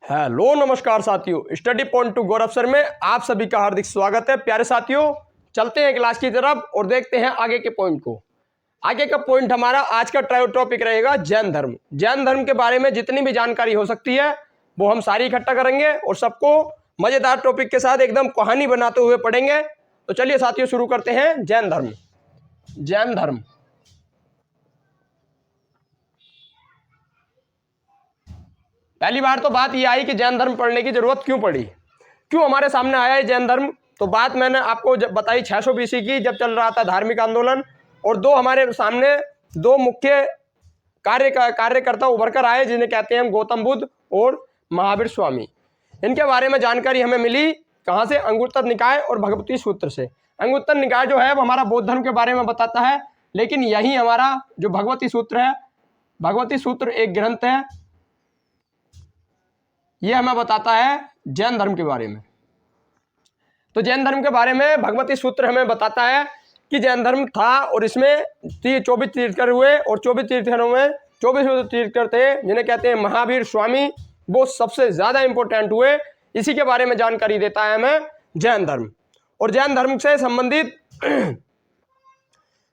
Hello नमस्कार साथियों, study point two गौरव sir में आप सभी का हार्दिक स्वागत है। प्यारे साथियों, चलते हैं क्लास की तरफ और देखते हैं आगे के पॉइंट को। आगे का पॉइंट हमारा आज का टॉपिक रहेगा जैन धर्म। जैन धर्म के बारे में जितनी भी जानकारी हो सकती है वो हम सारी इकट्ठा करेंगे और सबको मजेदार टॉपिक के साथ एकदम कहानी बनाते हुए पढ़ेंगे। तो चलिए साथियों, शुरू करते हैं। जैन धर्म। जैन धर्म पहली बार तो बात ये आई कि जैन धर्म पढ़ने की जरूरत क्यों पड़ी, क्यों हमारे सामने आया है जैन धर्म। तो बात मैंने आपको बताई 600 BC की, जब चल रहा था धार्मिक आंदोलन और हमारे सामने दो मुख्य कार्यकर्ता उभर कर आए जिन्हें कहते हैं गौतम बुद्ध और महावीर स्वामी। इनके बारे में जानकारी हमें मिली कहाँ से? अंगुत्तर निकाय और भगवती सूत्र से। अंगुत्तर निकाय जो है वो हमारा बौद्ध धर्म के बारे में बताता है, लेकिन यही हमारा जो भगवती सूत्र है, भगवती सूत्र एक ग्रंथ है, ये हमें बताता है जैन धर्म के बारे में। तो जैन धर्म के बारे में भगवती सूत्र हमें बताता है कि जैन धर्म था और इसमें 24 तीर्थंकर हुए और 24 तीर्थंकरों में 24 तीर्थंकर थे जिन्हें कहते हैं महावीर स्वामी, वो सबसे ज़्यादा इंपॉर्टेंट हुए। इसी के बारे में जानकारी देता है हमें जैन धर्म। और जैन धर्म से संबंधित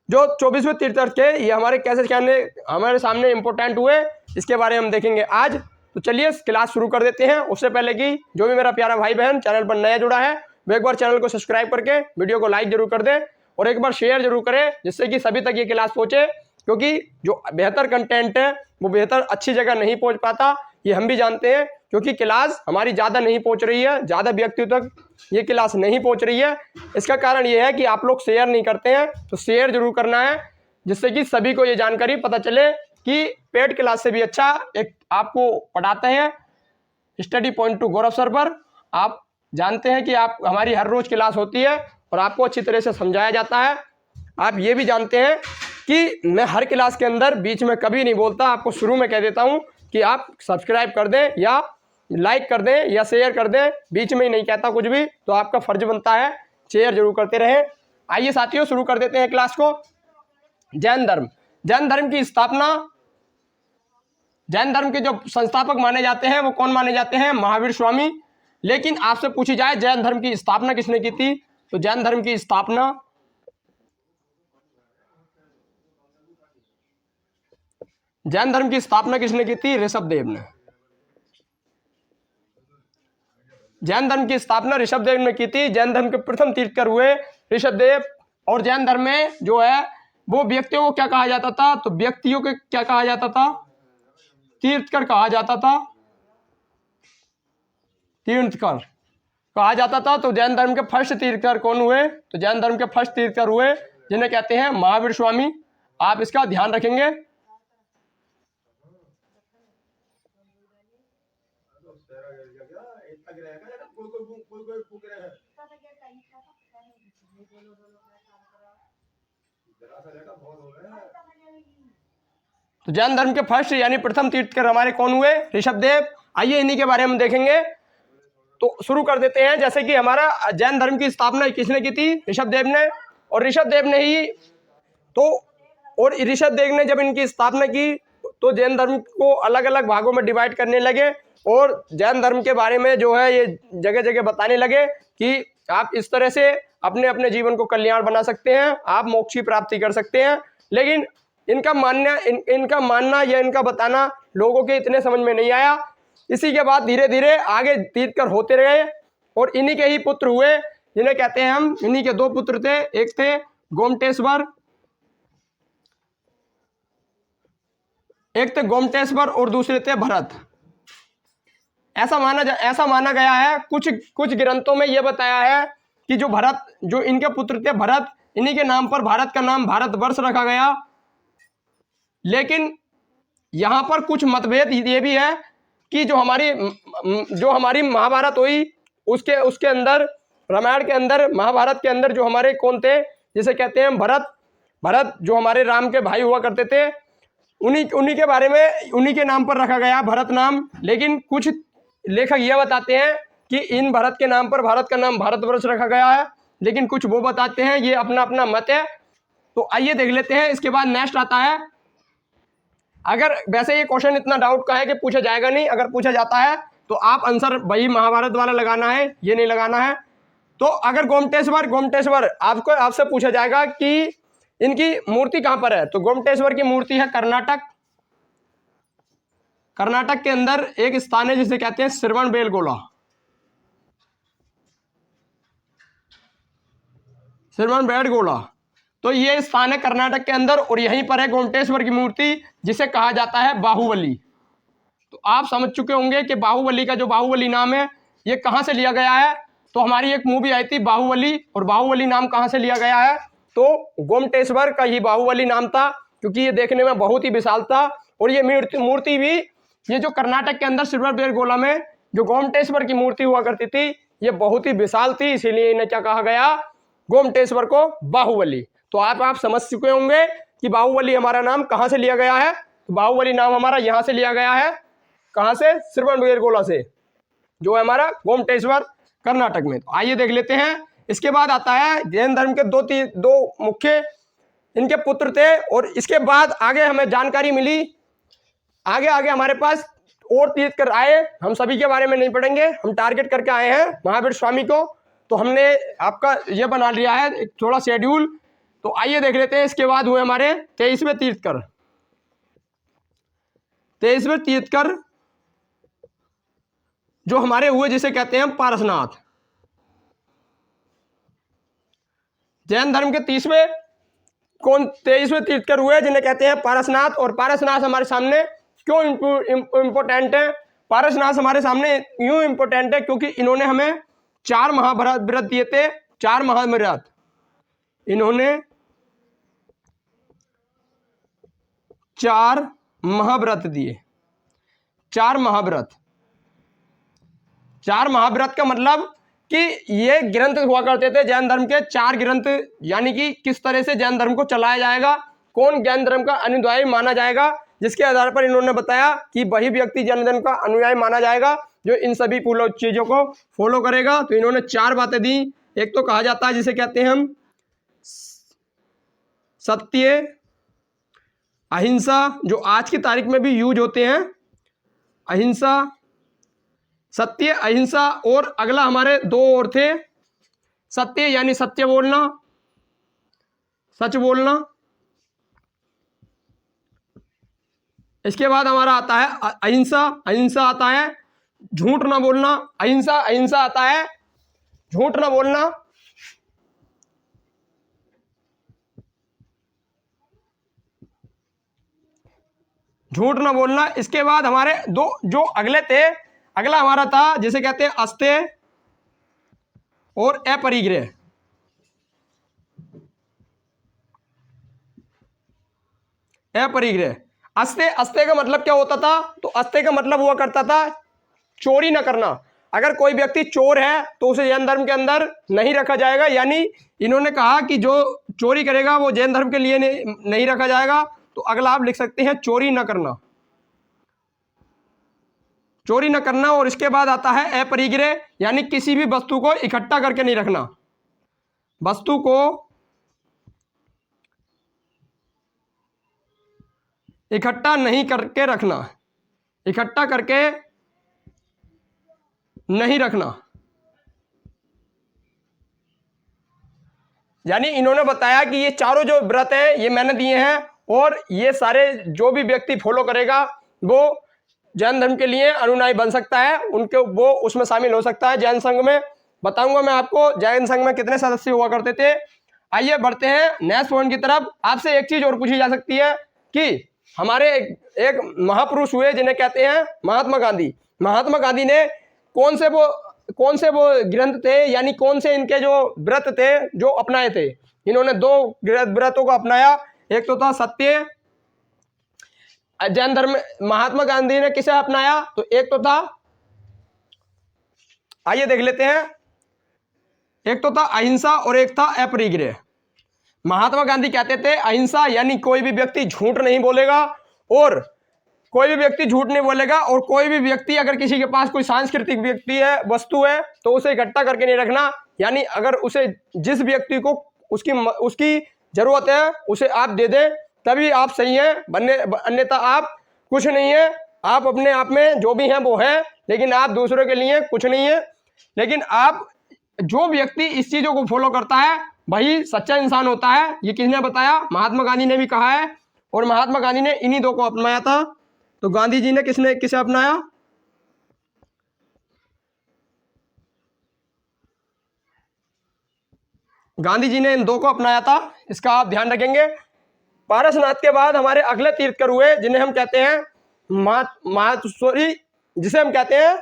जो 24वें तीर्थंकर थे ये हमारे कैसे कहने हमारे सामने इंपॉर्टेंट हुए, इसके बारे में हम देखेंगे आज। तो चलिए क्लास शुरू कर देते हैं। उससे पहले कि जो भी मेरा प्यारा भाई बहन चैनल पर नया जुड़ा है वो एक बार चैनल को सब्सक्राइब करके वीडियो को लाइक जरूर कर दे और एक बार शेयर जरूर करें, जिससे कि सभी तक ये क्लास पहुंचे। क्योंकि जो बेहतर कंटेंट है वो बेहतर अच्छी जगह नहीं पहुंच पाता, ये हम भी जानते हैं। क्योंकि क्लास हमारी ज़्यादा नहीं पहुंच रही है, ज़्यादा व्यक्तियों तक ये क्लास नहीं पहुंच रही है। इसका कारण ये है कि आप लोग शेयर नहीं करते हैं। तो शेयर जरूर करना है, जिससे कि सभी को ये जानकारी पता चले कि पेड क्लास से भी अच्छा एक आपको पढ़ाते हैं स्टडी पॉइंट टू गौरव सर पर। आप जानते हैं कि आप हमारी हर रोज क्लास होती है और आपको अच्छी तरह से समझाया जाता है। आप ये भी जानते हैं कि मैं हर क्लास के अंदर बीच में कभी नहीं बोलता, आपको शुरू में कह देता हूं कि आप सब्सक्राइब कर दें या लाइक कर दें या शेयर कर दें, बीच में ही नहीं कहता कुछ भी। तो आपका फर्ज बनता है शेयर जरूर करते रहें। आइए साथियों, शुरू कर देते हैं क्लास को। जैन धर्म। जैन धर्म की स्थापना, जैन धर्म के जो संस्थापक माने जाते हैं वो कौन माने जाते हैं? महावीर स्वामी। लेकिन आपसे पूछी जाए जैन धर्म की स्थापना किसने की थी, तो जैन धर्म की स्थापना किसने की थी? ऋषभदेव ने। जैन धर्म की स्थापना ऋषभदेव ने की थी। जैन धर्म के प्रथम तीर्थंकर हुए ऋषभदेव। और जैन धर्म में जो है वो व्यक्तियों को क्या कहा जाता था? तो व्यक्तियों को क्या कहा जाता था? तीर्थंकर कहा जाता था। तीर्थंकर कहा जाता था। तो जैन धर्म के फर्स्ट तीर्थंकर कौन हुए? तो जैन धर्म के फर्स्ट तीर्थंकर हुए जिन्हें कहते हैं महावीर स्वामी। आप इसका ध्यान रखेंगे। तो जैन धर्म के फर्स्ट यानी प्रथम तीर्थंकर हमारे कौन हुए? ऋषभदेव। आइए इन्हीं के बारे में देखेंगे। तो शुरू कर देते हैं। जैसे कि हमारा जैन धर्म की स्थापना किसने की थी? ऋषभदेव ने। और ऋषभदेव ने ही और ऋषभदेव ने जब इनकी स्थापना की तो जैन धर्म को अलग अलग भागों में डिवाइड करने लगे और जैन धर्म के बारे में जो है ये जगह जगह बताने लगे कि आप इस तरह से अपने अपने जीवन को कल्याण बना सकते हैं, आप मोक्ष की प्राप्ति कर सकते हैं। लेकिन इनका मानना या इनका बताना लोगों के इतने समझ में नहीं आया। इसी के बाद धीरे धीरे आगे तीर्थंकर होते रहे और इन्हीं के ही पुत्र हुए जिन्हें कहते हैं हम, इन्हीं के दो पुत्र थे, एक थे गोमटेश्वर और दूसरे थे भरत। ऐसा माना गया है, कुछ ग्रंथों में यह बताया है कि जो इनके पुत्र थे भरत, इन्हीं के नाम पर भारत का नाम भारतवर्ष रखा गया। लेकिन यहां पर कुछ मतभेद ये भी है कि जो हमारी महाभारत हुई उसके अंदर, रामायण के अंदर, महाभारत के अंदर जो हमारे कौन थे, जिसे कहते हैं भरत जो हमारे राम के भाई हुआ करते थे, उन्हीं के बारे में उन्हीं के नाम पर रखा गया भरत नाम। लेकिन कुछ लेखक यह बताते हैं कि इन भरत के नाम पर भारत का नाम भारतवर्ष रखा गया है, लेकिन कुछ वो बताते हैं, ये अपना अपना मत है। तो आइए देख लेते हैं। इसके बाद नेक्स्ट आता है अगर वैसे ये क्वेश्चन इतना डाउट का है कि पूछा जाएगा नहीं, अगर पूछा जाता है तो आप आंसर वही महाभारत वाला लगाना है, ये नहीं लगाना है। तो अगर गोमटेश्वर आपसे पूछा जाएगा कि इनकी मूर्ति कहां पर है, तो गोमटेश्वर की मूर्ति है कर्नाटक। कर्नाटक के अंदर एक स्थान है जिसे कहते हैं श्रवणबेलगोला। श्रवणबेलगोला, तो ये स्थान है कर्नाटक के अंदर और यहीं पर है गोमटेश्वर की मूर्ति जिसे कहा जाता है बाहुबली। तो आप समझ चुके होंगे कि बाहुबली का जो बाहुबली नाम है ये कहां से लिया गया है। तो हमारी एक मूवी आई थी बाहुबली, और बाहुबली नाम कहां से लिया गया है, तो गोमटेश्वर का ही बाहुबली नाम था, क्योंकि ये देखने में बहुत ही विशाल था। और ये मूर्ति भी, ये जो कर्नाटक के अंदर श्रवणबेलगोला में जो गोमटेश्वर की मूर्ति हुआ करती थी, ये बहुत ही विशाल थी, इसीलिए इन्हें क्या कहा गया, गोमटेश्वर को बाहुबली। तो आप समझ चुके होंगे कि बाहुबली हमारा नाम कहां से लिया गया है। तो बाहुबली नाम हमारा यहां से लिया गया है, कहां से, श्रवणबेलगोला से, जो है हमारा गोमटेश्वर कर्नाटक में। तो आइए देख लेते हैं। इसके बाद आता है जैन धर्म के दो मुख्य इनके पुत्र थे, और इसके बाद आगे हमें जानकारी मिली, आगे हमारे पास और तीर्थकर आए। हम सभी के बारे में नहीं पढ़ेंगे, हम टारगेट करके आए हैं महावीर स्वामी को। तो हमने आपका ये बना लिया है एक थोड़ा शेड्यूल। तो आइए देख लेते हैं। इसके बाद हुए हमारे 23वें तीर्थकर। 23वें तीर्थकर जो हमारे हुए जिसे कहते हैं पारसनाथ। जैन धर्म के 23वें तीर्थकर हुए जिन्हें कहते हैं पारसनाथ। और पारसनाथ हमारे सामने क्यों इंपोर्टेंट है, पारसनाथ हमारे सामने यूं इंपोर्टेंट है क्योंकि इन्होंने हमें 4 महाव्रत दिए थे। 4 महाव्रत इन्होंने 4 महाव्रत दिए। 4 महाव्रत का मतलब कि ये ग्रंथ हुआ करते थे जैन धर्म के, 4 ग्रंथ, यानी कि किस तरह से जैन धर्म को चलाया जाएगा, कौन जैन धर्म का अनुयायी माना जाएगा, जिसके आधार पर इन्होंने बताया कि वही व्यक्ति जैन धर्म का अनुयायी माना जाएगा जो इन सभी चीजों को फॉलो करेगा। तो इन्होंने 4 बातें दी। एक तो कहा जाता है जिसे कहते हैं हम सत्य, अहिंसा, जो आज की तारीख में भी यूज होते हैं, अहिंसा, सत्य, अहिंसा, और अगला हमारे 2 और थे, सत्य यानी सत्य बोलना, सच बोलना। इसके बाद हमारा आता है अहिंसा। अहिंसा आता है झूठ ना बोलना। अहिंसा आता है झूठ ना बोलना। झूठ ना बोलना। इसके बाद हमारे 2 जो अगले थे, अगला हमारा था जिसे कहते हैं अस्तेय और अपरिग्रह। अपरिग्रह, अस्तेय का मतलब क्या होता था, तो अस्तेय का मतलब हुआ करता था चोरी ना करना। अगर कोई व्यक्ति चोर है तो उसे जैन धर्म के अंदर नहीं रखा जाएगा, यानी इन्होंने कहा कि जो चोरी करेगा वो जैन धर्म के लिए नहीं रखा जाएगा। तो अगला आप लिख सकते हैं चोरी ना करना, चोरी न करना। और इसके बाद आता है अपरिग्रह, यानी किसी भी वस्तु को इकट्ठा करके नहीं रखना, वस्तु को इकट्ठा नहीं करके रखना, इकट्ठा करके नहीं रखना। यानी इन्होंने बताया कि ये चारों जो व्रत हैं ये मैंने दिए हैं, और ये सारे जो भी व्यक्ति फॉलो करेगा वो जैन धर्म के लिए अनुयायी बन सकता है, उनके वो उसमें शामिल हो सकता है। जैन संघ में बताऊंगा मैं आपको जैन संघ में कितने सदस्य हुआ करते थे। आइए बढ़ते हैं नेक्स्ट पॉइंट की तरफ। आपसे एक चीज और पूछी जा सकती है कि हमारे एक महापुरुष हुए जिन्हें कहते हैं महात्मा गांधी। महात्मा गांधी ने कौन से वो ग्रंथ थे, यानी कौन से इनके जो व्रत थे जो अपनाए थे। इन्होंने 2 व्रतों को अपनाया। एक तो था सत्य, जैन धर्म महात्मा गांधी ने किसे अपनाया, तो एक तो था, आइए देख लेते हैं, एक तो था अहिंसा और एक था अपरिग्रह। महात्मा गांधी कहते थे अहिंसा यानी कोई भी व्यक्ति झूठ नहीं बोलेगा, और कोई भी व्यक्ति झूठ नहीं बोलेगा, और कोई भी व्यक्ति अगर किसी के पास कोई सांस्कृतिक व्यक्ति है, वस्तु है, तो उसे इकट्ठा करके नहीं रखना। यानी अगर उसे जिस व्यक्ति को उसकी जरूरत है उसे आप दे दें तभी आप सही हैं, अन्यथा आप कुछ नहीं है। आप अपने आप में जो भी हैं वो हैं, लेकिन आप दूसरों के लिए कुछ नहीं है। लेकिन आप जो व्यक्ति इस चीज़ों को फॉलो करता है वही सच्चा इंसान होता है। ये किसने बताया? महात्मा गांधी ने भी कहा है, और महात्मा गांधी ने इन्हीं दो को अपनाया था। तो गांधी जी ने किसे अपनाया? गांधी जी ने इन दो को अपनाया था, इसका आप ध्यान रखेंगे। पारसनाथ के बाद हमारे अगले तीर्थकर हुए जिन्हें हम कहते हैं जिसे हम कहते हैं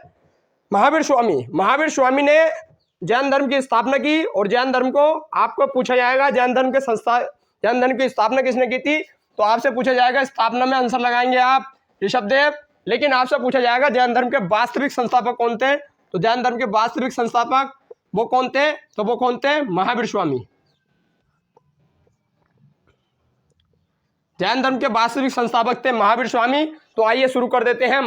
महावीर स्वामी। महावीर स्वामी ने जैन धर्म की स्थापना की, और जैन धर्म को आपको पूछा जाएगा जैन धर्म की स्थापना किसने की थी, तो आपसे पूछा जाएगा, स्थापना में आंसर लगाएंगे आप ऋषभदेव। लेकिन आपसे पूछा जाएगा जैन धर्म के वास्तविक संस्थापक कौन थे, तो जैन धर्म के वास्तविक संस्थापक वो कौन थे, तो वो कौन थे? महावीर स्वामी। जैन धर्म के वास्तविक संस्थापक थे महावीर स्वामी। तो आइए शुरू कर देते हैं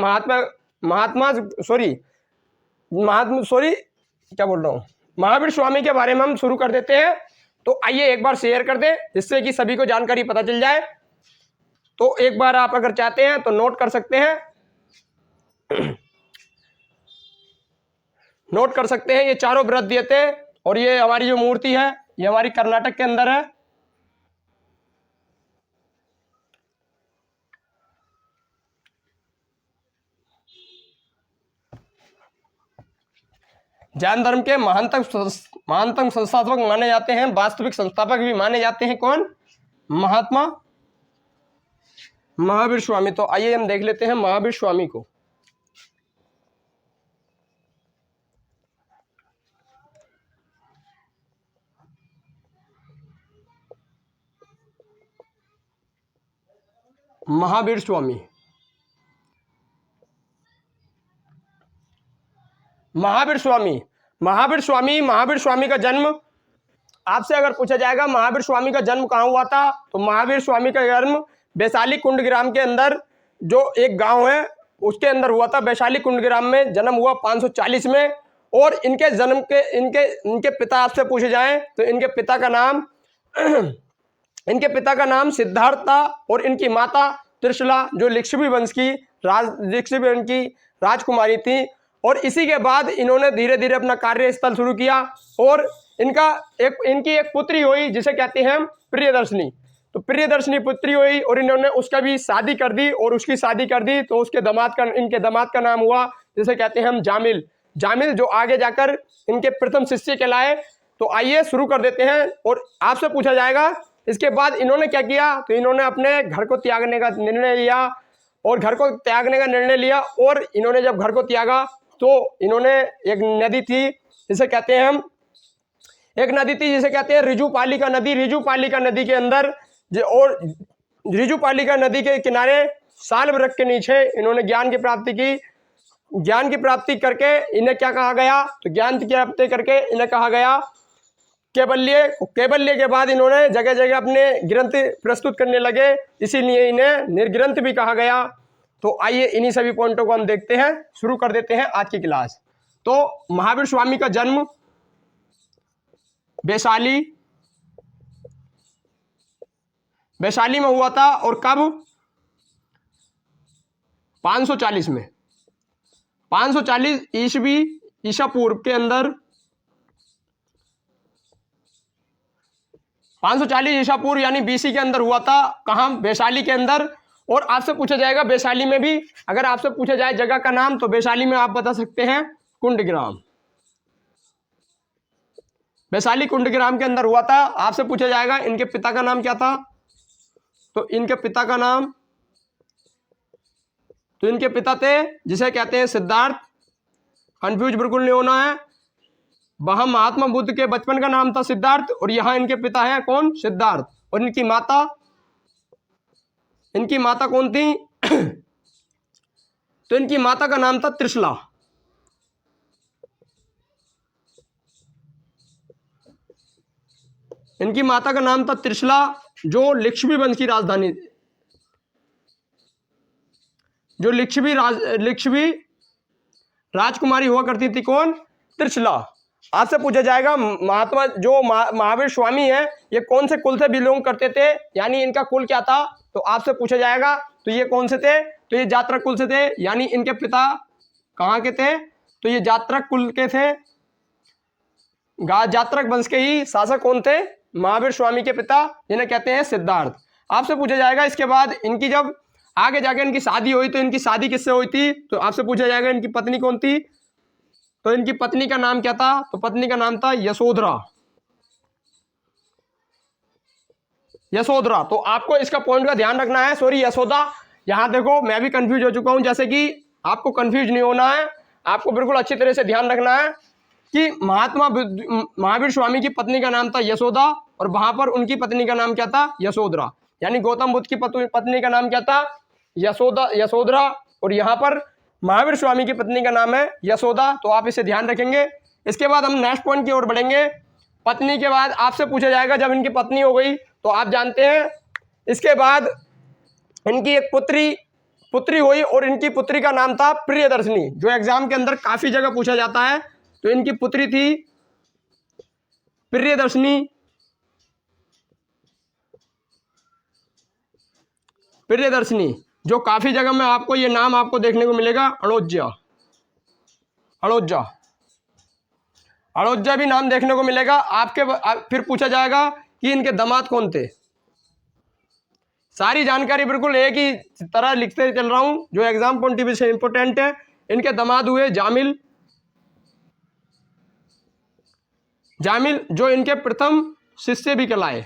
महावीर स्वामी के बारे में हम शुरू कर देते हैं। तो आइए एक बार शेयर कर दें जिससे कि सभी को जानकारी पता चल जाए। तो एक बार आप अगर चाहते हैं तो नोट कर सकते हैं, नोट कर सकते हैं। ये चारों व्रत दिए थे, और ये हमारी जो मूर्ति है ये हमारी कर्नाटक के अंदर है। जैन धर्म के महानतम संस्थापक माने जाते हैं, वास्तविक संस्थापक भी माने जाते हैं कौन? महावीर स्वामी। तो आइए हम देख लेते हैं महावीर स्वामी को। महावीर स्वामी का जन्म, आपसे अगर पूछा जाएगा महावीर स्वामी का जन्म कहाँ हुआ था, तो महावीर स्वामी का जन्म वैशाली कुंडग्राम के अंदर जो एक गांव है उसके अंदर हुआ था। वैशाली कुंडग्राम में जन्म हुआ 540 में। और इनके जन्म के इनके पिता आपसे पूछे जाएं तो इनके पिता का नाम सिद्धार्थ था, और इनकी माता त्रिशला जो लिच्छवी वंश की राजकुमारी थी। और इसी के बाद इन्होंने धीरे धीरे अपना कार्यस्थल शुरू किया, और इनकी एक पुत्री हुई जिसे कहते हैं प्रियदर्शनी। तो प्रियदर्शनी पुत्री हुई, और इन्होंने उसका भी शादी कर दी, और उसकी शादी कर दी तो इनके दामाद का नाम हुआ जिसे कहते हैं हम जामिल, जो आगे जाकर इनके प्रथम शिष्य कहलाए। तो आइए शुरू कर देते हैं। और आपसे पूछा जाएगा इसके बाद इन्होंने क्या किया, तो इन्होंने अपने घर को त्यागने का निर्णय लिया, और इन्होंने जब घर को त्यागा तो इन्होंने एक नदी थी जिसे कहते हैं रिजुपालिका नदी के अंदर और रिजुपालिका नदी के किनारे साल वृक्ष के नीचे इन्होंने ज्ञान की प्राप्ति करके इन्हें क्या कहा गया, तो ज्ञान की प्राप्ति करके इन्हें कहा गया कैवल्य के बाद इन्होंने जगह जगह अपने ग्रंथ प्रस्तुत करने लगे, इसीलिए इन्हें निर्ग्रंथ भी कहा गया। तो आइए इन्हीं सभी पॉइंटों को हम देखते हैं, शुरू कर देते हैं आज की क्लास। तो महावीर स्वामी का जन्म वैशाली में हुआ था, और कब? 540 में, 540 ईसा पूर्व के अंदर, 540 ईसा पूर्व यानी बीसी के अंदर हुआ था। कहाँ? वैशाली के अंदर। और आपसे पूछा जाएगा वैशाली में भी, अगर आपसे पूछा जाए जगह का नाम, तो वैशाली में आप बता सकते हैं कुंडग्राम। वैशाली कुंडग्राम के अंदर हुआ था। आपसे पूछा जाएगा इनके पिता का नाम क्या था, तो इनके पिता थे जिसे कहते हैं सिद्धार्थ। कंफ्यूज बिल्कुल नहीं होना है, वहां महात्मा बुद्ध के बचपन का नाम था सिद्धार्थ, और यहाँ इनके पिता हैं कौन? सिद्धार्थ। और इनकी माता कौन थी? तो इनकी माता का नाम था त्रिशला। इनकी माता का नाम था त्रिशला, जो लिच्छवी वंश की राजधानी, जो लिच्छवी राजकुमारी हुआ करती थी कौन? त्रिशला। आपसे पूछा जाएगा महावीर स्वामी है ये कौन से कुल से बिलोंग करते थे, यानी इनका कुल क्या था, तो आपसे पूछा जाएगा तो ये कौन से थे, तो ये जात्रा कुल से थे, यानी इनके पिता कहाँ के थे? तो ये जात्रक कुल के थे, जात्रक वंश के ही शासक कौन थे? महावीर स्वामी के पिता, जिन्हें कहते हैं सिद्धार्थ। आपसे पूछा जाएगा इसके बाद इनकी जब आगे जाकर इनकी शादी हुई तो इनकी शादी किससे हुई थी? तो आपसे पूछा जाएगा इनकी पत्नी कौन थी? तो इनकी पत्नी का नाम क्या था? तो पत्नी का नाम था यशोधरा। यशोधरा। तो आपको इसका पॉइंट का ध्यान रखना है, सॉरी यशोदा। यहां देखो मैं भी कंफ्यूज हो चुका हूं, जैसे कि आपको कंफ्यूज नहीं होना है, आपको बिल्कुल अच्छी तरह से ध्यान रखना है कि महावीर स्वामी की पत्नी का नाम था यशोदा और वहां पर उनकी पत्नी का नाम क्या था? यशोधरा। यानी गौतम बुद्ध की पत्नी का नाम क्या था? यशोधरा। और यहाँ पर महावीर स्वामी की पत्नी का नाम है यशोदा। तो आप इसे ध्यान रखेंगे। इसके बाद हम नेक्स्ट पॉइंट की ओर बढ़ेंगे। पत्नी के बाद आपसे पूछा जाएगा जब इनकी पत्नी हो गई तो आप जानते हैं इसके बाद इनकी एक पुत्री हुई और इनकी पुत्री का नाम था प्रियदर्शनी, जो एग्जाम के अंदर काफी जगह पूछा जाता है। तो इनकी पुत्री थी प्रियदर्शनी। प्रियदर्शनी, जो काफी जगह में आपको ये नाम आपको देखने को मिलेगा। अड़ोज्जा भी नाम देखने को मिलेगा आपके। फिर पूछा जाएगा कि इनके दामाद कौन थे। सारी जानकारी बिल्कुल एक ही तरह लिखते चल रहा हूं जो एग्जाम पॉइंट ऑफ व्यू से इंपॉर्टेंट है। इनके दामाद हुए जामिल, जो इनके प्रथम शिष्य भी कहलाए।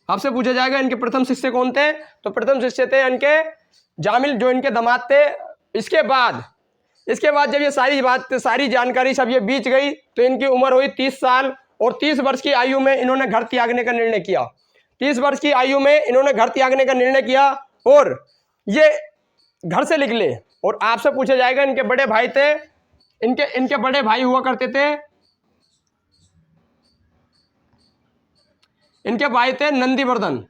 आपसे पूछा जाएगा इनके प्रथम शिष्य कौन थे? तो प्रथम शिष्य थे इनके जामिल, जो इनके दामाद थे। इसके बाद जब ये सारी जानकारी सब ये बीत गई तो इनकी उम्र हुई 30 साल और 30 वर्ष की आयु में इन्होंने घर त्यागने का निर्णय किया। 30 वर्ष की आयु में इन्होंने घर त्यागने का निर्णय किया और ये घर से निकले। और आपसे पूछा जाएगा इनके बड़े भाई थे, इनके बड़े भाई हुआ करते थे, इनके भाई थे नंदीवर्धन।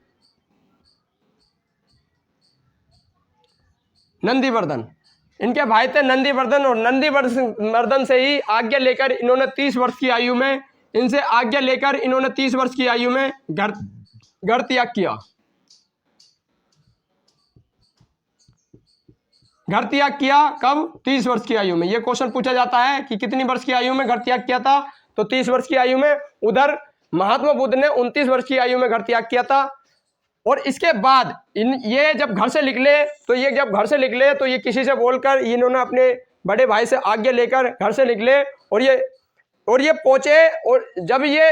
इनके भाई थे नंदीवर्धन और नंदीवर्धन से ही आज्ञा लेकर इन्होंने 30 वर्ष की आयु में घर त्याग किया। घर त्याग किया कब? 30 वर्ष की आयु में। यह क्वेश्चन पूछा जाता है कि कितनी वर्ष की आयु में घर त्याग किया था? तो 30 वर्ष की आयु में। उधर महात्मा बुद्ध ने 29 वर्ष की आयु में घर त्याग किया था। और इसके बाद ये जब घर से निकले तो ये किसी से बोलकर इन्होंने अपने बड़े भाई से आज्ञा लेकर घर से निकले और ये पहुंचे। और जब ये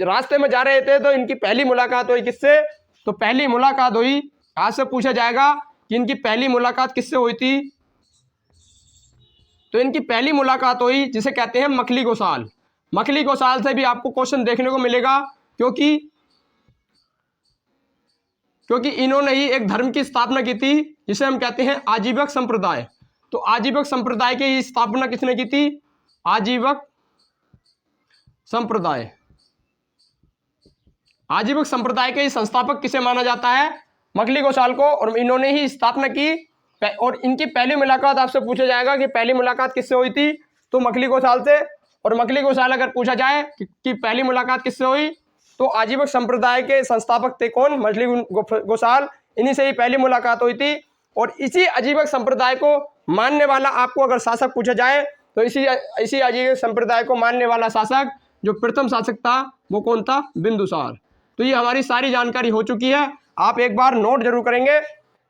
रास्ते में जा रहे थे तो इनकी पहली मुलाकात हुई किससे? तो पहली मुलाकात हुई, आज से पूछा जाएगा कि इनकी पहली मुलाकात किससे हुई थी? तो इनकी पहली मुलाकात हुई जिसे कहते हैं मखली गोसाल। मखली गोसाल से भी आपको क्वेश्चन देखने को मिलेगा क्योंकि इन्होंने ही एक धर्म की स्थापना की थी जिसे हम कहते हैं आजीवक संप्रदाय। तो आजीवक संप्रदाय की स्थापना किसने की थी? आजीवक संप्रदाय के संस्थापक किसे माना जाता है? मखली गोसाल को। और इन्होंने ही स्थापना की। और इनकी पहली मुलाकात आपसे पूछा जाएगा कि पहली मुलाकात किससे हुई थी? तो मखली गोसाल से। और मखली गोसाल अगर पूछा जाए कि पहली मुलाकात किससे हुई तो आजीवक संप्रदाय के संस्थापक थे कौन? मखली गोसाल। इन्हीं से ही पहली मुलाकात हुई थी। और इसी आजीवक संप्रदाय को मानने वाला आपको अगर शासक पूछा जाए तो इसी आजीवक संप्रदाय को मानने वाला शासक जो प्रथम शासक था वो कौन था? बिंदुसार। तो ये हमारी सारी जानकारी हो चुकी है। आप एक बार नोट जरूर करेंगे।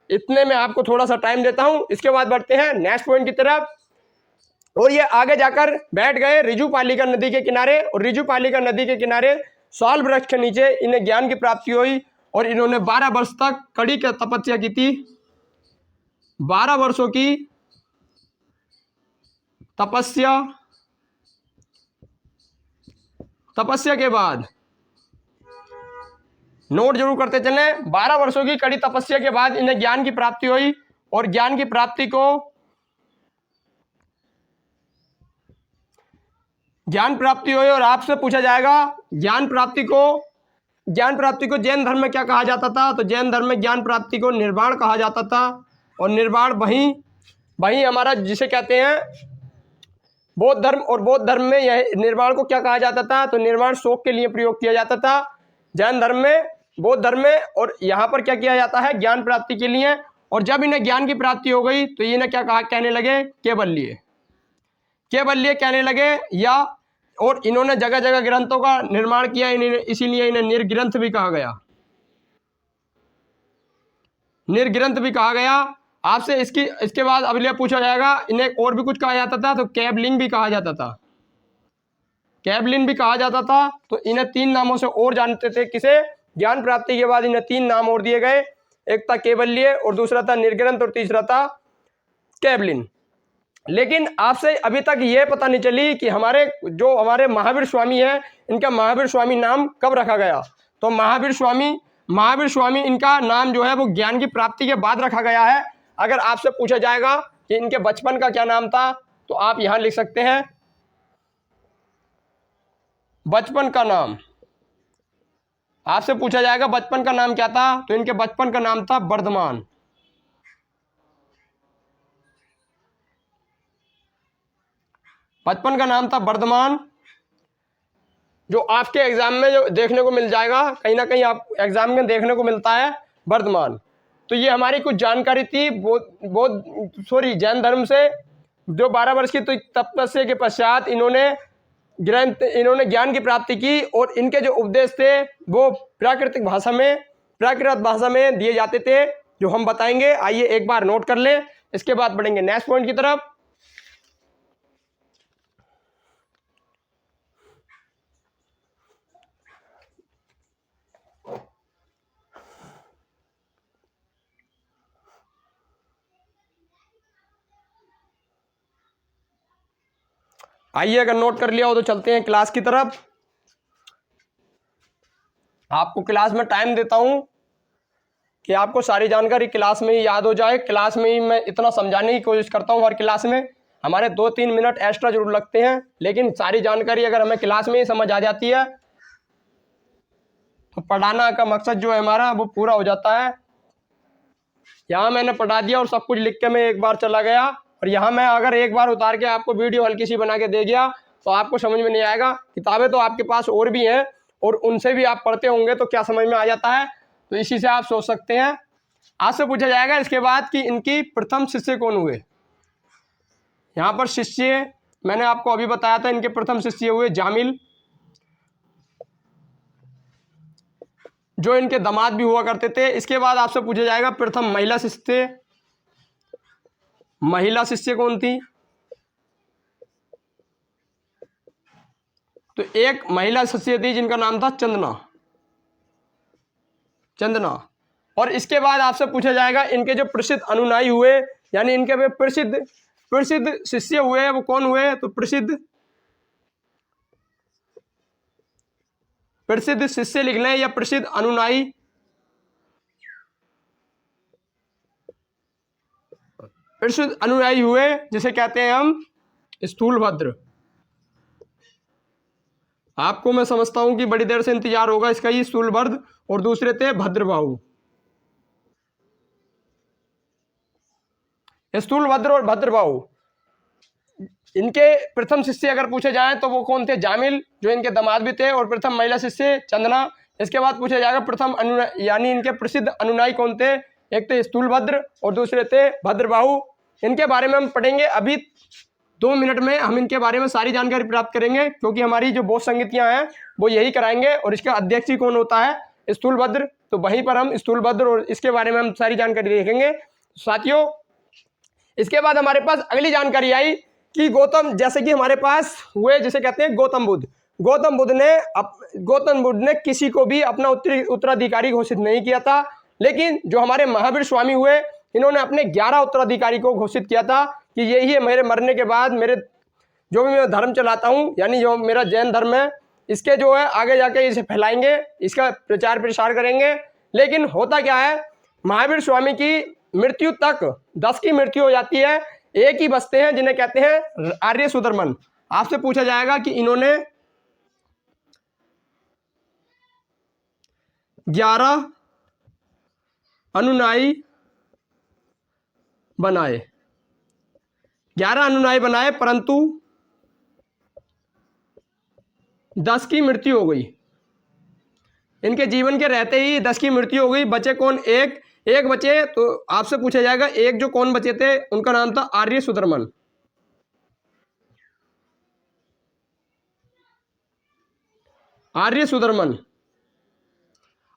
इतने में आपको थोड़ा सा टाइम देता हूं। इसके बाद बढ़ते हैं नेक्स्ट पॉइंट की तरफ। और ये आगे जाकर बैठ गए रिजुपालिका नदी के किनारे। और रिजुपालिका नदी के किनारे साल वृक्ष के नीचे इन्हें ज्ञान की प्राप्ति हुई और इन्होंने 12 वर्ष तक कड़ी की तपस्या की थी। 12 वर्षों की तपस्या के बाद नोट जरूर करते चले। 12 वर्षों की कड़ी तपस्या के बाद इन्हें ज्ञान की प्राप्ति हुई। और ज्ञान की प्राप्ति हुई और आपसे पूछा जाएगा ज्ञान प्राप्ति को जैन धर्म में क्या कहा जाता था? तो जैन धर्म में ज्ञान प्राप्ति को निर्वाण कहा जाता था। और निर्वाण वही हमारा जिसे कहते हैं बौद्ध धर्म। और बौद्ध धर्म में यह निर्वाण को क्या कहा जाता था? तो निर्वाण शोक के लिए प्रयोग किया जाता था जैन धर्म में, बौद्ध धर्म में। और यहाँ पर क्या किया जाता है? ज्ञान प्राप्ति के लिए। और जब इन्हें ज्ञान की प्राप्ति हो गई तो इन्हें क्या कहा, कहने लगे केवल्य, केवल्य कहने लगे। या और इन्होंने जगह जगह ग्रंथों का निर्माण किया, इसीलिए इन्हें निर्ग्रंथ भी कहा गया, निर्ग्रंथ भी कहा गया। आपसे इसके बाद अगले पूछा जाएगा, इन्हें और भी कुछ कहा जाता था, तो कैबलिन भी कहा जाता था, कैबलिन भी कहा जाता था। तो इन्हें 3 नामों से और जानते थे। किसे? ज्ञान प्राप्ति के बाद इन्हें 3 नाम और दिए गए, एक था केवल्य और दूसरा था निर्ग्रंथ और तीसरा था कैबलिन। लेकिन आपसे अभी तक ये पता नहीं चली कि हमारे महावीर स्वामी हैं, इनका महावीर स्वामी नाम कब रखा गया। तो महावीर स्वामी इनका नाम जो है वो ज्ञान की प्राप्ति के बाद रखा गया है। अगर आपसे पूछा जाएगा कि इनके बचपन का क्या नाम था, तो आप यहां लिख सकते हैं बचपन का नाम। आपसे पूछा जाएगा बचपन का नाम क्या था, तो इनके बचपन का नाम था वर्धमान। बचपन का नाम था वर्धमान, जो आपके एग्जाम में जो देखने को मिल जाएगा, कहीं ना कहीं आप एग्जाम में देखने को मिलता है वर्धमान। तो ये हमारी कुछ जानकारी थी जैन धर्म से। जो 12 वर्ष की तपस्या के पश्चात इन्होंने ज्ञान की प्राप्ति की, और इनके जो उपदेश थे वो प्राकृत भाषा में दिए जाते थे, जो हम बताएंगे। आइए एक बार नोट कर लें, इसके बाद बढ़ेंगे नेक्स्ट पॉइंट की तरफ। आइए, अगर नोट कर लिया हो तो चलते हैं क्लास की तरफ। आपको क्लास में टाइम देता हूं कि आपको सारी जानकारी क्लास में ही याद हो जाए। क्लास में ही मैं इतना समझाने की कोशिश करता हूं। हर क्लास में हमारे 2-3 मिनट एक्स्ट्रा जरूर लगते हैं, लेकिन सारी जानकारी अगर हमें क्लास में ही समझ आ जाती है तो पढ़ाना का मकसद जो है हमारा वो पूरा हो जाता है। यहाँ मैंने पढ़ा दिया और सब कुछ लिख के मैं एक बार चला गया, और यहाँ मैं अगर एक बार उतार के आपको वीडियो हल्की सी बना के दे गया तो आपको समझ में नहीं आएगा। किताबें तो आपके पास और भी हैं, और उनसे भी आप पढ़ते होंगे तो क्या समझ में आ जाता है, तो इसी से आप सोच सकते हैं। आपसे पूछा जाएगा इसके बाद कि इनकी प्रथम शिष्य कौन हुए। यहाँ पर शिष्य मैंने आपको अभी बताया था, इनके प्रथम शिष्य हुए जामिल, जो इनके दामाद भी हुआ करते थे। इसके बाद आपसे पूछा जाएगा प्रथम महिला शिष्य, महिला शिष्य कौन थी। तो एक महिला शिष्य थी जिनका नाम था चंदना। और इसके बाद आपसे पूछा जाएगा इनके जो प्रसिद्ध अनुयायी हुए, यानी इनके वे प्रसिद्ध शिष्य हुए, वो कौन हुए। तो प्रसिद्ध शिष्य लिख लें या प्रसिद्ध अनुयायी। प्रसिद्ध अनुयायी हुए जिसे कहते हैं हम स्थूलभद्र। आपको मैं समझता हूं कि बड़ी देर से इंतजार होगा इसका। ही स्थूलभद्र और दूसरे थे भद्रबाहु। स्थूलभद्र और भद्रबाहु, इनके प्रथम शिष्य अगर पूछे जाएं तो वो कौन थे। जामिल, जो इनके दामाद भी थे, और प्रथम महिला शिष्य चंदना। इसके बाद पूछा जाएगा प्रथम यानी इनके प्रसिद्ध अनुयायी कौन थे। एक थे स्थूलभद्र और दूसरे थे भद्रबाहु। इनके बारे में हम पढ़ेंगे। अभी 2 मिनट में हम इनके बारे में सारी जानकारी प्राप्त करेंगे, क्योंकि हमारी जो बोध संगतियां हैं वो यही कराएंगे। और इसका अध्यक्ष ही कौन होता है, स्थूलभद्र। तो वहीं पर हम स्थूलभद्र और इसके बारे में हम सारी जानकारी देखेंगे साथियों। इसके बाद हमारे पास अगली जानकारी आई कि गौतम, जैसे कि हमारे पास हुए जिसे कहते हैं गौतम बुद्ध ने किसी को भी अपना उत्तराधिकारी घोषित नहीं किया था। लेकिन जो हमारे महावीर स्वामी हुए, इन्होंने अपने 11 उत्तराधिकारी को घोषित किया था कि यही है मेरे मरने के बाद मेरे जो भी मैं धर्म चलाता हूँ, यानी जो मेरा जैन धर्म है, इसके जो है आगे जाके इसे फैलाएंगे, इसका प्रचार प्रसार करेंगे। लेकिन होता क्या है, महावीर स्वामी की मृत्यु तक 10 की मृत्यु हो जाती है, एक ही बचते हैं जिन्हें कहते हैं आर्य सुधर्मन। आपसे पूछा जाएगा कि इन्होंने 11 अनुयायी बनाए, 11 अनुयायी बनाए, परंतु 10 की मृत्यु हो गई। इनके जीवन के रहते ही 10 की मृत्यु हो गई। बचे कौन, एक एक बचे तो आपसे पूछा जाएगा, एक जो कौन बचे थे उनका नाम था आर्य सुदर्मन। आर्य सुदर्मन,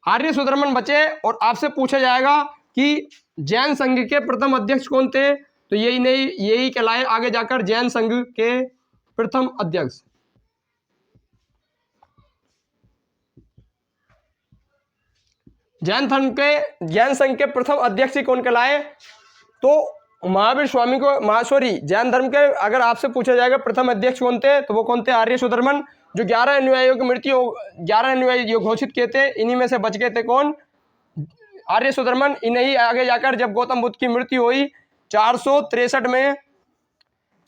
आर्य सुदर्मन बचे। और आपसे पूछा जाएगा कि जैन संघ के प्रथम अध्यक्ष कौन थे, तो यही कहलाए आगे जाकर जैन संघ के प्रथम अध्यक्ष। जैन संघ के प्रथम अध्यक्ष ही कौन कहलाए, तो महावीर स्वामी को, सॉरी, जैन धर्म के अगर आपसे पूछा जाएगा प्रथम अध्यक्ष कौन थे, तो वो कौन थे, आर्य सुदर्मन। जो 11 अनुयायियों की मृत्यु, 11 अनुयायी घोषित किए थे, इन्हीं में से बच गए थे कौन, आर्य सुदर्मन। इन्हीं आगे जाकर जब गौतम बुद्ध की मृत्यु हुई 463 में,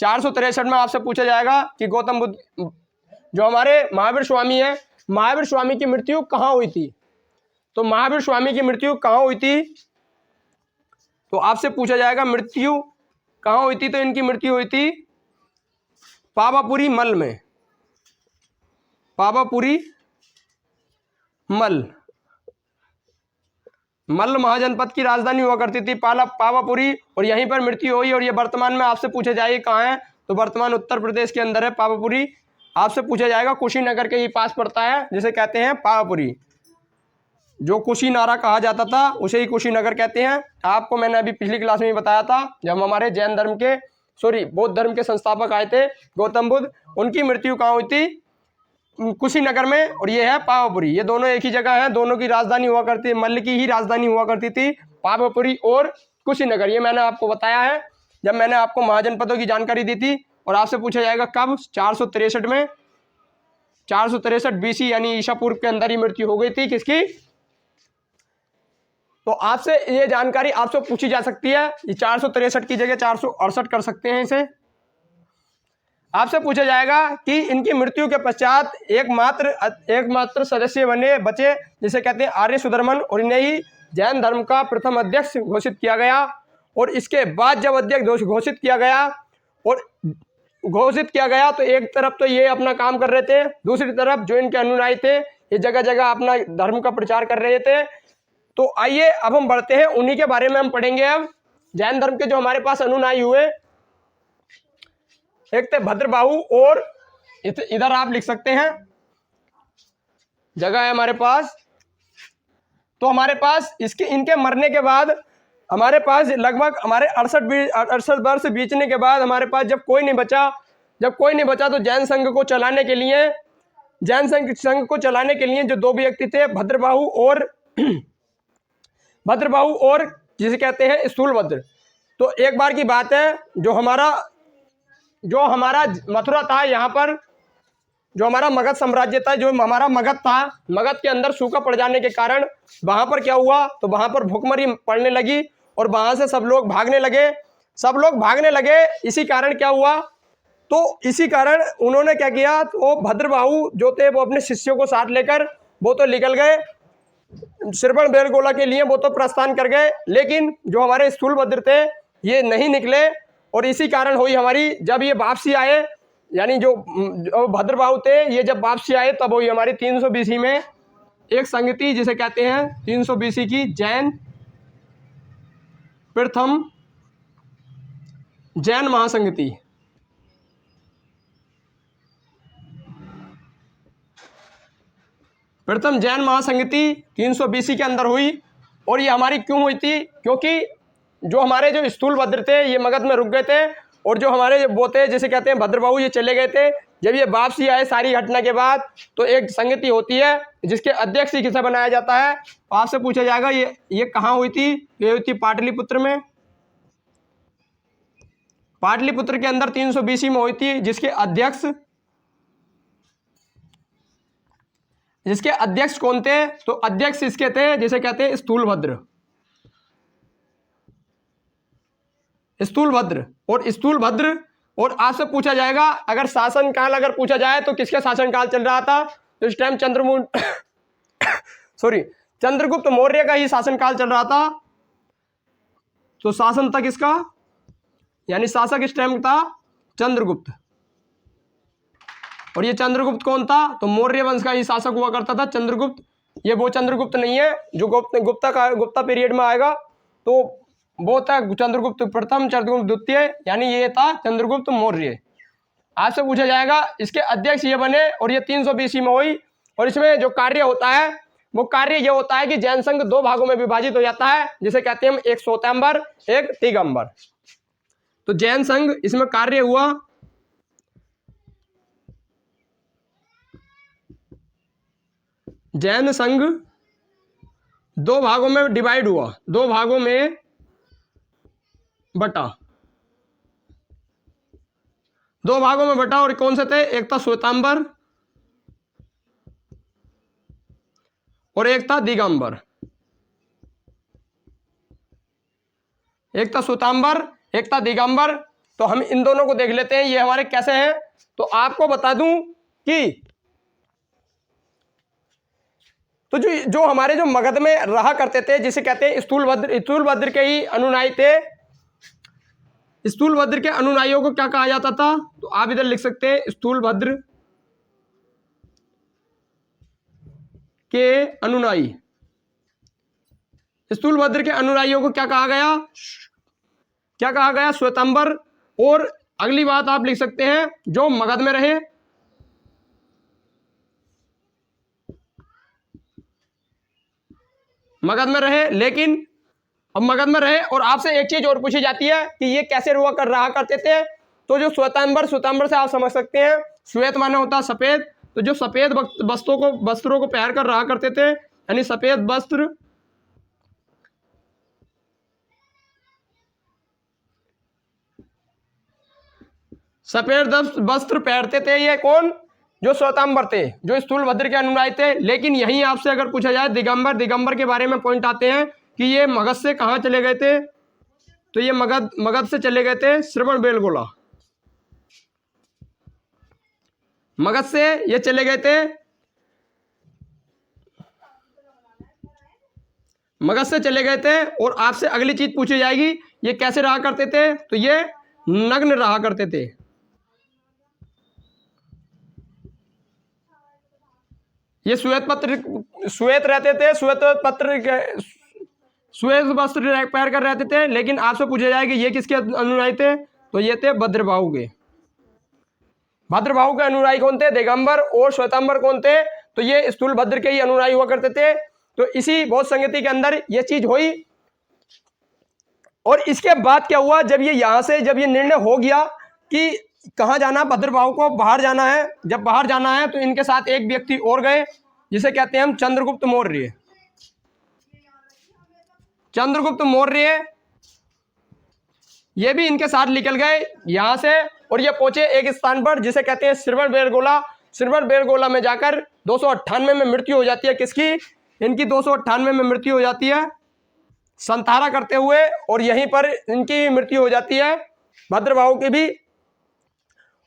463 में आपसे पूछा जाएगा कि गौतम बुद्ध, जो हमारे महावीर स्वामी है, महावीर स्वामी की मृत्यु कहाँ हुई थी, तो महावीर स्वामी की मृत्यु कहाँ हुई थी, तो आपसे पूछा जाएगा मृत्यु कहाँ हुई थी, तो इनकी मृत्यु हुई थी पावापुरी मल में, पावापुरी मल, मल्ल महाजनपद की राजधानी हुआ करती थी पावापुरी, और यहीं पर मृत्यु हुई। और ये वर्तमान में आपसे पूछा जाएगा कहाँ है, तो वर्तमान उत्तर प्रदेश के अंदर है पावापुरी। आपसे पूछा जाएगा कुशीनगर के ही पास पड़ता है, जिसे कहते हैं पावापुरी। जो कुशीनारा कहा जाता था उसे ही कुशीनगर कहते हैं। आपको मैंने अभी पिछली क्लास में ही बताया था, जब हमारे जैन धर्म के, सॉरी, बौद्ध धर्म के संस्थापक आए थे गौतम बुद्ध, उनकी मृत्यु कहाँ हुई थी, कुशीनगर में, और ये है पावापुरी। ये दोनों एक ही जगह है, दोनों की राजधानी हुआ करती, मल्ल की ही राजधानी हुआ करती थी पावापुरी और कुशीनगर। ये मैंने आपको बताया है जब मैंने आपको महाजनपदों की जानकारी दी थी। और आपसे पूछा जाएगा कब, 463 में, 463 BC यानी ईसा पूर्व के अंदर ही मृत्यु हो गई थी किसकी। तो आपसे ये जानकारी आपसे पूछी जा सकती है, ये 463 की जगह 468 कर सकते हैं इसे। आपसे पूछा जाएगा कि इनकी मृत्यु के पश्चात एकमात्र सदस्य बचे, जिसे कहते हैं आर्य सुदर्मन, और इन्हें ही जैन धर्म का प्रथम अध्यक्ष घोषित किया गया। और इसके बाद जब अध्यक्ष घोषित किया गया तो एक तरफ तो ये अपना काम कर रहे थे, दूसरी तरफ जो इनके अनुयायी थे ये जगह जगह अपना धर्म का प्रचार कर रहे थे। तो आइए अब हम बढ़ते हैं, उन्हीं के बारे में हम पढ़ेंगे। अब जैन धर्म के जो हमारे पास अनुयायी हुए, एक थे भद्रबाहु, और इधर आप लिख सकते हैं, जगह है हमारे पास। तो हमारे पास इनके मरने के बाद हमारे पास लगभग हमारे 68 वर्ष बीतने के बाद हमारे पास जब कोई नहीं बचा तो जैन संघ को चलाने के लिए जो दो व्यक्ति थे, भद्रबाहु और जिसे कहते हैं स्थूलभद्र। तो एक बार की बात है, जो हमारा मथुरा था, यहाँ पर जो हमारा मगध साम्राज्य था, जो हमारा मगध था, मगध के अंदर सूखा पड़ जाने के कारण वहाँ पर क्या हुआ, तो वहाँ पर भूखमरी पड़ने लगी और वहाँ से सब लोग भागने लगे। इसी कारण क्या हुआ, तो इसी कारण उन्होंने क्या किया, तो भद्रबाहु जो थे वो अपने शिष्यों को साथ लेकर वो तो निकल गए श्रवण बेलगोला के लिए, वो तो प्रस्थान कर गए, लेकिन जो हमारे स्थूलभद्र थे ये नहीं निकले। और इसी कारण हुई हमारी, जब ये वापसी आए, यानी जो भद्रबाहु थे ये जब वापसी आए तब हुई हमारी 300 BC में एक संगति, जिसे कहते हैं 300 BC की जैन प्रथम जैन महासंगति। प्रथम जैन महासंगति 300 BC के अंदर हुई। और ये हमारी क्यों हुई थी, क्योंकि जो हमारे जो स्थूलभद्र थे ये मगध में रुक गए थे, और जो हमारे वो थे जिसे कहते हैं भद्रबाहु ये चले गए थे। जब ये वापसी आए सारी घटना के बाद, तो एक संगति होती है जिसके अध्यक्ष ही किसे बनाया जाता है। आपसे पूछा जाएगा ये कहाँ हुई थी, ये हुई थी पाटलिपुत्र में, पाटलिपुत्र के अंदर 300 BC में हुई थी, जिसके अध्यक्ष कौन थे, तो अध्यक्ष इसके थे जिसे कहते हैं स्थूलभद्र। और आपसे पूछा जाएगा अगर शासनकाल अगर पूछा जाए तो किसका शासनकाल चल रहा था, तो इस टाइम चंद्रगुप्त मौर्य का ही शासनकाल चल रहा था। तो शासन था किसका, यानी शासक इस टाइम था चंद्रगुप्त। और ये चंद्रगुप्त कौन था, तो मौर्य वंश का ही शासक हुआ करता था चंद्रगुप्त। ये वो चंद्रगुप्त नहीं है जो गुप्ता पीरियड में आएगा, तो वो था चंद्रगुप्त प्रथम, चंद्रगुप्त द्वितीय, यानी ये था चंद्रगुप्त मौर्य। आपसे पूछा जाएगा इसके अध्यक्ष ये बने और ये 300 BC में हुई। और इसमें जो कार्य होता है वो कार्य ये होता है कि जैन संघ 2 भागों में विभाजित हो जाता है, जिसे कहते हैं हम एक श्वेतांबर एक दिगंबर। तो जैन संघ इसमें कार्य हुआ, जैन संघ 2 भागों में डिवाइड हुआ, 2 भागों में बटा, 2 भागों में बटा। और कौन से थे? एक था श्वेतांबर और एक था दिगंबर। एक था श्वेतांबर, एक था दिगंबर। तो हम इन दोनों को देख लेते हैं ये हमारे कैसे हैं। तो आपको बता दूं कि तो जो हमारे जो मगध में रहा करते थे, जिसे कहते हैं स्थूलभद्र के ही अनुयायी थे। स्थूलभद्र के अनुयायियों को क्या कहा जाता था? तो आप इधर लिख सकते हैं स्थूलभद्र के अनुयायी। स्थूलभद्र के अनुयायियों को क्या कहा गया? क्या कहा गया? श्वेतांबर। और अगली बात आप लिख सकते हैं जो मगध में रहे, मगध में रहे। लेकिन अब मगध में रहे और आपसे एक चीज और पूछी जाती है कि ये कैसे रहा करते थे। तो जो श्वेतांबर से आप समझ सकते हैं, श्वेत माने होता है सफेद। तो जो सफेद वस्त्रों को पहन कर रहा करते थे, यानी सफेद वस्त्र, सफेद वस्त्र पहनते थे। ये कौन? जो श्वेतांबर थे, जो स्थूलभद्र के अनुयायी थे। लेकिन यहीं आपसे अगर पूछा जाए दिगंबर के बारे में पॉइंट आते हैं कि ये मगध से कहाँ चले गए थे। तो ये मगध से चले गए थे श्रवणबेलगोला। मगध से ये चले गए थे, मगध से चले गए थे। और आपसे अगली चीज पूछी जाएगी ये कैसे रहा करते थे। तो ये नग्न रहा करते थे। ये श्वेत रहते थे, श्वेत वस्त्र पहन कर रहते थे। लेकिन आपसे पूछा जाए कि ये किसके अनुयायी थे। तो ये थे भद्रबाहु के। भद्रबाहु के अनुयायी कौन थे? दिगंबर। और श्वेतांबर कौन थे? तो ये स्थूलभद्र के ही अनुयायी हुआ करते थे। तो इसी बौद्ध संगति के अंदर ये चीज हुई। और इसके बाद क्या हुआ? जब ये निर्णय हो गया कि कहाँ जाना, भद्रबाहु को बाहर जाना है। जब बाहर जाना है तो इनके साथ एक व्यक्ति और गए, जिसे कहते हैं हम चंद्रगुप्त मौर्य। चंद्रगुप्त मौर्य ये भी इनके साथ निकल गए यहां से। और ये पहुंचे एक स्थान पर जिसे कहते हैं श्रवणबेलगोला। श्रवणबेलगोला में जाकर 298 में मृत्यु हो जाती है। किसकी? इनकी 298 में मृत्यु हो जाती है संतारा करते हुए। और यहीं पर इनकी मृत्यु हो जाती है, भद्रबाहु की भी।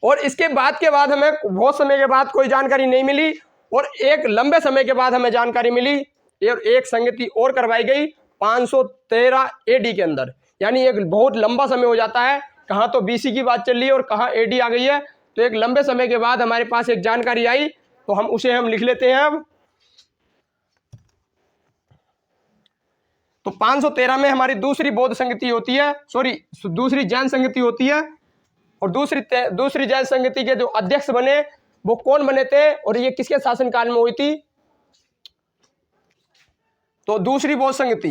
और इसके बाद हमें बहुत समय के बाद कोई जानकारी नहीं मिली। और एक लंबे समय के बाद हमें जानकारी मिली और एक संगति और करवाई गई 513 AD के अंदर। यानी एक बहुत लंबा समय हो जाता है। कहाँ तो BC की बात चल रही है और कहाँ AD आ गई है। तो एक लंबे समय के बाद हमारे पास एक जानकारी आई, तो हम उसे लिख लेते हैं अब। तो 513 में हमारी दूसरी बौद्ध संगति होती है, दूसरी जैन संगति होती है। और दूसरी जैन संगति के जो अध्यक्ष बने वो कौन बने थे और ये किसके शासनकाल में हुई थी? तो दूसरी बौद्ध संगति,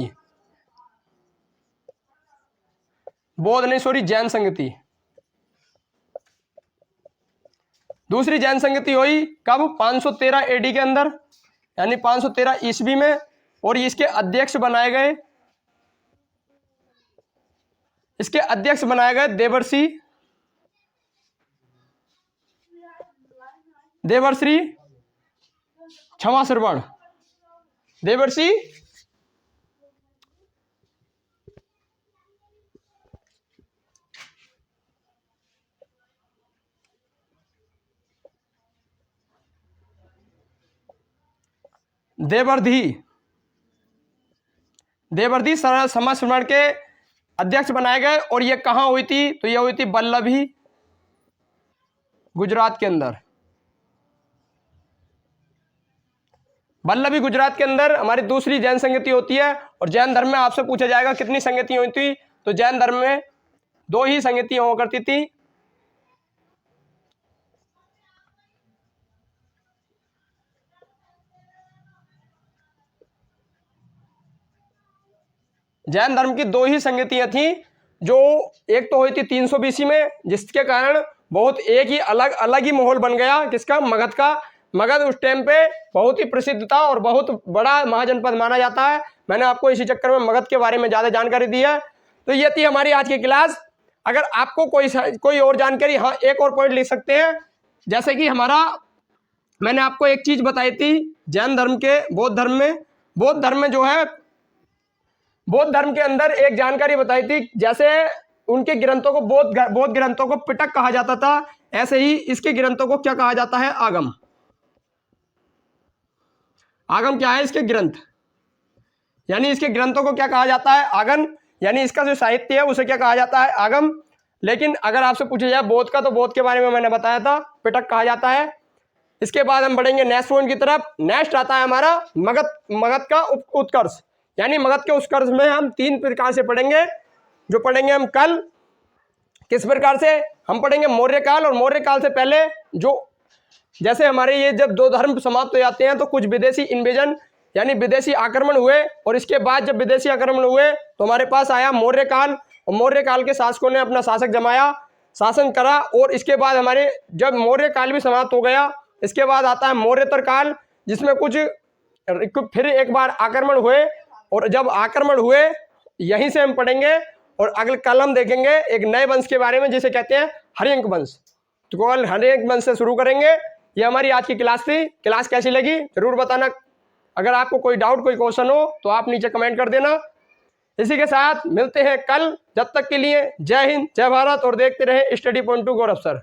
जैन संगति। दूसरी जैन संगति हुई कब? 513 AD के अंदर, यानी 513 ईस्वी में। और इसके अध्यक्ष बनाए गए देवर्षि क्षमाश्रवण। देवर्षि देवर्षि क्षमाश्रवण के अध्यक्ष बनाए गए। और ये कहाँ हुई थी? तो ये हुई थी वल्लभी, गुजरात के अंदर। वल्लभी गुजरात के अंदर हमारी दूसरी जैन संगति होती है। और जैन धर्म में आपसे पूछा जाएगा कितनी संगति हुई थी, तो जैन धर्म में 2 ही संगति हुआ करती थी। जैन धर्म की 2 ही संगतियां थी, जो एक तो हुई थी 300 BC में, जिसके कारण बहुत एक ही अलग ही माहौल बन गया, किसका, मगध का। मगध उस टाइम पे बहुत ही प्रसिद्ध था और बहुत बड़ा महाजनपद माना जाता है। मैंने आपको इसी चक्कर में मगध के बारे में ज़्यादा जानकारी दी है। तो ये थी हमारी आज की क्लास। अगर आपको कोई और जानकारी, हाँ एक और पॉइंट लिख सकते हैं, जैसे कि मैंने आपको एक चीज़ बताई थी जैन धर्म के बौद्ध धर्म में जो है, बौद्ध धर्म के अंदर एक जानकारी बताई थी, जैसे उनके ग्रंथों को बौद्ध ग्रंथों को पिटक कहा जाता था, ऐसे ही इसके ग्रंथों को क्या कहा जाता है, आगम। आगम क्या है, इसके ग्रंथ, यानी इसके ग्रंथों को क्या कहा जाता है, आगम। यानी इसका जो साहित्य है उसे क्या कहा जाता है, आगम। लेकिन अगर आपसे पूछा जाए बौद्ध का, तो बौद्ध के बारे में मैंने बताया था, पिटक कहा जाता है। इसके बाद हम बढ़ेंगे नेक्स्ट पॉइंट की तरफ। नेक्स्ट आता है हमारा मगध का उत्कर्ष। यानी मगध के उत्कर्ष में हम 3 प्रकार से पढ़ेंगे, जो पढ़ेंगे हम कल। किस प्रकार से हम पढ़ेंगे, मौर्य काल। और मौर्य काल से पहले जो, जैसे हमारे ये जब 2 धर्म समाप्त हो जाते हैं तो कुछ विदेशी इन्वेजन यानी विदेशी आक्रमण हुए, और इसके बाद जब विदेशी आक्रमण हुए तो हमारे पास आया मौर्य काल। और मौर्य काल के शासकों ने अपना शासन करा। और इसके बाद हमारे जब मौर्य काल भी समाप्त हो गया, इसके बाद आता है मौर्योत्तर काल, जिसमें फिर एक बार आक्रमण हुए। और जब आक्रमण हुए, यहीं से हम पढ़ेंगे। और अगले कल हम देखेंगे एक नए वंश के बारे में, जिसे कहते हैं हर्यंक वंश। तो कल हर्यंक वंश से शुरू करेंगे। ये हमारी आज की क्लास थी। क्लास कैसी लगी जरूर बताना। अगर आपको कोई डाउट, कोई क्वेश्चन हो तो आप नीचे कमेंट कर देना। इसी के साथ मिलते हैं कल। जब तक के लिए जय हिंद, जय भारत, और देखते रहे स्टडी पॉइंट टू गौरव सर।